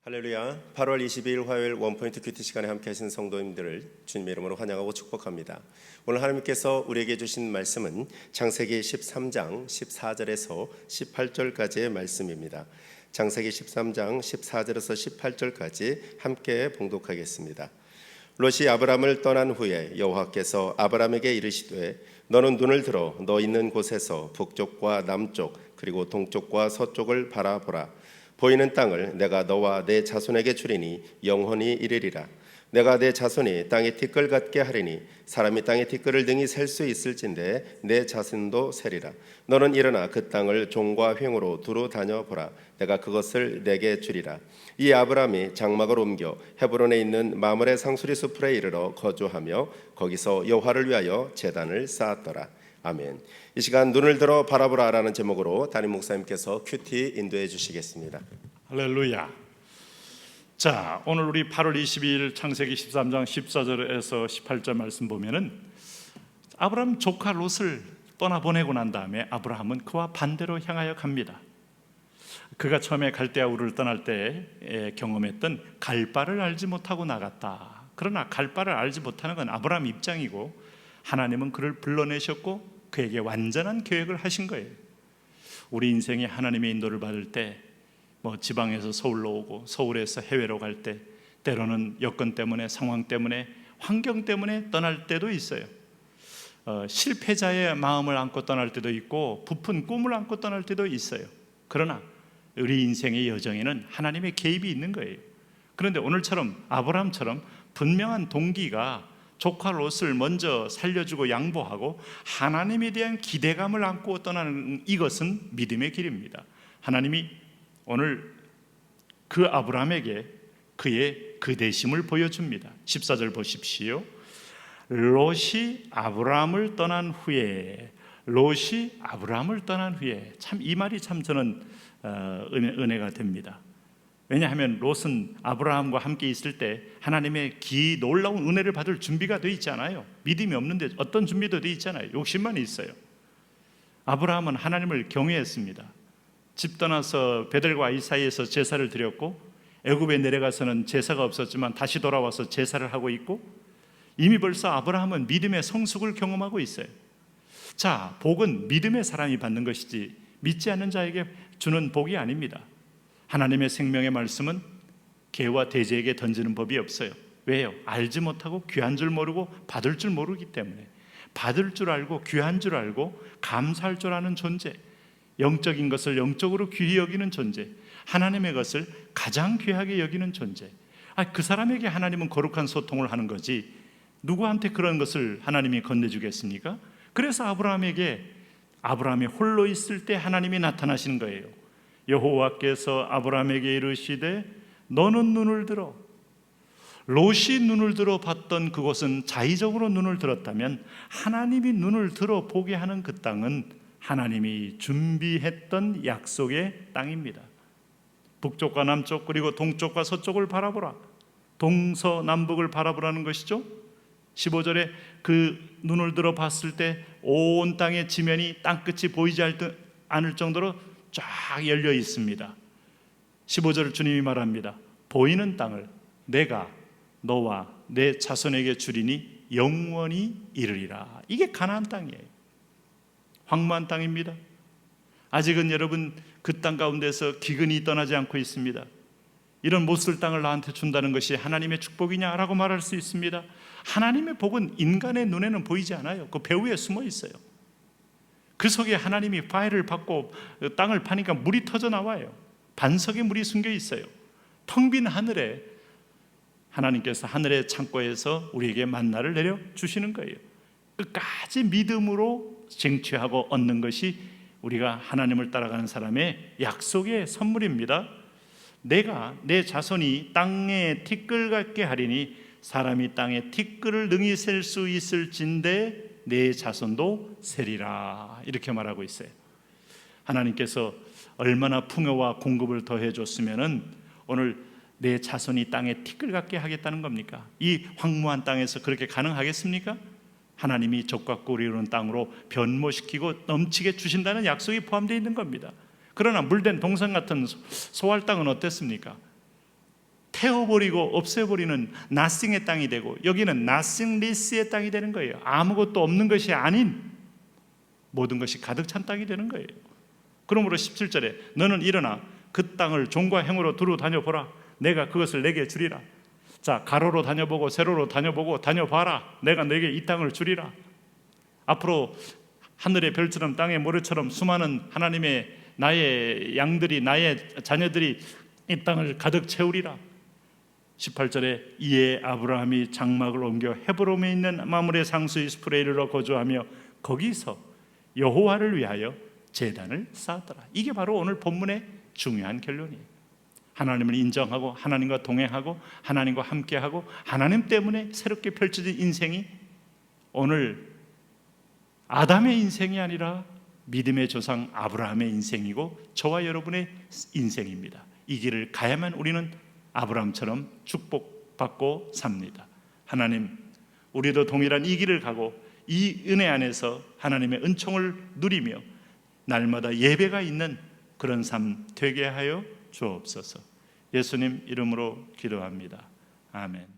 할렐루야. 8월 22일 화요일 원포인트 큐티 시간에 함께 하신 성도님들을 주님의 이름으로 환영하고 축복합니다. 오늘 하나님께서 우리에게 주신 말씀은 창세기 13장 14절에서 18절까지의 말씀입니다. 창세기 13장 14절에서 18절까지 함께 봉독하겠습니다. 롯이 아브람을 떠난 후에 여호와께서 아브람에게 이르시되 너는 눈을 들어 너 있는 곳에서 북쪽과 남쪽 그리고 동쪽과 서쪽을 바라보라. 보이는 땅을 내가 너와 내 자손에게 주리니 영원히 이르리라. 내가 내 자손이 땅에 티끌 같게 하리니 사람이 땅에 티끌을 능히 셀 수 있을진데 내 자손도 세리라. 너는 일어나 그 땅을 종과 횡으로 두루 다녀보라. 내가 그것을 내게 주리라. 이 아브람이 장막을 옮겨 헤브론에 있는 마므레 상수리 숲에 이르러 거주하며 거기서 여호와를 위하여 제단을 쌓았더라. 아멘. 이 시간 눈을 들어 바라보라라는 제목으로 담임 목사님께서 큐티 인도해 주시겠습니다. 할렐루야. 자, 오늘 우리 8월 22일 창세기 13장 14절에서 18절 말씀 보면은 아브라함 조카 롯을 떠나보내고 난 다음에 아브라함은 그와 반대로 향하여 갑니다. 그가 처음에 갈대아 우르를 떠날 때 경험했던 갈 바를 알지 못하고 나갔다. 그러나 갈 바를 알지 못하는 건 아브라함 입장이고 하나님은 그를 불러내셨고 그에게 완전한 계획을 하신 거예요. 우리 인생에 하나님의 인도를 받을 때 지방에서 서울로 오고 서울에서 해외로 갈 때 때로는 여건 때문에 상황 때문에 환경 때문에 떠날 때도 있어요. 실패자의 마음을 안고 떠날 때도 있고 부푼 꿈을 안고 떠날 때도 있어요. 그러나 우리 인생의 여정에는 하나님의 개입이 있는 거예요. 그런데 오늘처럼 아브라함처럼 분명한 동기가 조카 롯을 먼저 살려주고 양보하고 하나님에 대한 기대감을 안고 떠나는 이것은 믿음의 길입니다. 하나님이 오늘 그 아브라함에게 그의 그대심을 보여줍니다. 14절 보십시오. 롯이 아브라함을 떠난 후에 참 이 말이 참 저는 은혜가 됩니다. 왜냐하면 롯은 아브라함과 함께 있을 때 하나님의 놀라운 은혜를 받을 준비가 되어 있잖아요. 믿음이 없는데 어떤 준비도 되어 있잖아요. 욕심만 있어요. 아브라함은 하나님을 경외했습니다. 집 떠나서 베델과 아이 사이에서 제사를 드렸고 애굽에 내려가서는 제사가 없었지만 다시 돌아와서 제사를 하고 있고 이미 벌써 아브라함은 믿음의 성숙을 경험하고 있어요. 자, 복은 믿음의 사람이 받는 것이지 믿지 않는 자에게 주는 복이 아닙니다. 하나님의 생명의 말씀은 개와 돼지에게 던지는 법이 없어요. 왜요? 알지 못하고 귀한 줄 모르고 받을 줄 모르기 때문에. 받을 줄 알고 귀한 줄 알고 감사할 줄 아는 존재, 영적인 것을 영적으로 귀히 여기는 존재, 하나님의 것을 가장 귀하게 여기는 존재. 그 사람에게 하나님은 거룩한 소통을 하는 거지 누구한테 그런 것을 하나님이 건네주겠습니까? 그래서 아브라함이 홀로 있을 때 하나님이 나타나시는 거예요. 여호와께서 아브라함에게 이르시되 너는 눈을 들어. 롯이 눈을 들어 봤던 그곳은 자의적으로 눈을 들었다면 하나님이 눈을 들어 보게 하는 그 땅은 하나님이 준비했던 약속의 땅입니다. 북쪽과 남쪽 그리고 동쪽과 서쪽을 바라보라. 동서남북을 바라보라는 것이죠. 15절에 그 눈을 들어 봤을 때 온 땅의 지면이 땅끝이 보이지 않을 정도로 쫙 열려 있습니다. 15절을 주님이 말합니다. 보이는 땅을 내가 너와 내 자손에게 주리니 영원히 이르리라. 이게 가나안 땅이에요. 황무한 땅입니다. 아직은 여러분 그 땅 가운데서 기근이 떠나지 않고 있습니다. 이런 못쓸 땅을 나한테 준다는 것이 하나님의 축복이냐라고 말할 수 있습니다. 하나님의 복은 인간의 눈에는 보이지 않아요. 그 배후에 숨어 있어요. 그 속에 하나님이 파일을 받고 땅을 파니까 물이 터져 나와요. 반석에 물이 숨겨 있어요. 텅 빈 하늘에 하나님께서 하늘의 창고에서 우리에게 만나를 내려 주시는 거예요. 끝까지 믿음으로 쟁취하고 얻는 것이 우리가 하나님을 따라가는 사람의 약속의 선물입니다. 내가 내 자손이 땅에 티끌 같게 하리니 사람이 땅에 티끌을 능히 셀 수 있을진데 내 자손도 세리라. 이렇게 말하고 있어요. 하나님께서 얼마나 풍요와 공급을 더해 줬으면은 오늘 내 자손이 땅에 티끌 같게 하겠다는 겁니까? 이 황무한 땅에서 그렇게 가능하겠습니까? 하나님이 젖과 꿀이 흐르는 땅으로 변모시키고 넘치게 주신다는 약속이 포함되어 있는 겁니다. 그러나 물된 동산 같은 소할 땅은 어땠습니까? 태워버리고 없애버리는 nothing의 땅이 되고, 여기는 nothingless의 땅이 되는 거예요. 아무것도 없는 것이 아닌 모든 것이 가득 찬 땅이 되는 거예요. 그러므로 17절에 너는 일어나 그 땅을 종과 행으로 두루 다녀보라. 내가 그것을 내게 주리라. 자, 가로로 다녀보고 세로로 다녀보고 다녀봐라. 내가 내게 이 땅을 주리라. 앞으로 하늘의 별처럼 땅의 모래처럼 수많은 하나님의 나의 양들이, 나의 자녀들이 이 땅을 가득 채우리라. 18절에 이에 아브라함이 장막을 옮겨 헤브론에 있는 마므레 상수 이스프레에 이르러 거주하며 거기서 여호와를 위하여 제단을 쌓았더라. 이게 바로 오늘 본문의 중요한 결론이에요. 하나님을 인정하고 하나님과 동행하고 하나님과 함께하고 하나님 때문에 새롭게 펼쳐진 인생이 오늘 아담의 인생이 아니라 믿음의 조상 아브라함의 인생이고 저와 여러분의 인생입니다. 이 길을 가야만 우리는 아브라함처럼 축복받고 삽니다. 하나님, 우리도 동일한 이 길을 가고 이 은혜 안에서 하나님의 은총을 누리며 날마다 예배가 있는 그런 삶 되게 하여 주옵소서. 예수님 이름으로 기도합니다. 아멘.